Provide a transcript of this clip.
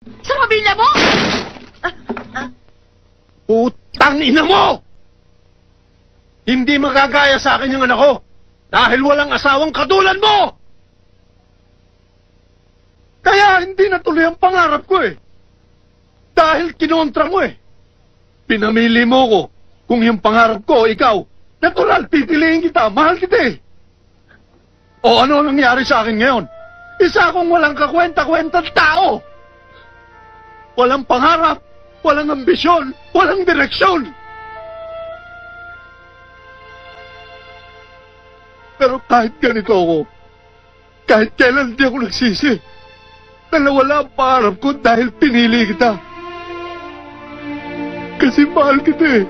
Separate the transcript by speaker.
Speaker 1: Sa pamilya mo?
Speaker 2: Putang ina mo! Hindi magagaya sa akin yung anak ko dahil walang asawang katulad mo! Kaya hindi natuloy ang pangarap ko eh. Dahil kinontra mo eh. Pinamili mo ko. Kung yung pangarap ko, ikaw, natural, pipiliin kita, mahal kita eh. O ano nangyari sa akin ngayon? Isa akong walang kakwenta-kwentang tao. Walang pangarap, walang ambisyon, walang direksyon. Pero kahit ganito ako, kahit kailan di ako nagsisi, na nawala ang pangarap ko dahil pinili kita. Kasi mahal kita eh.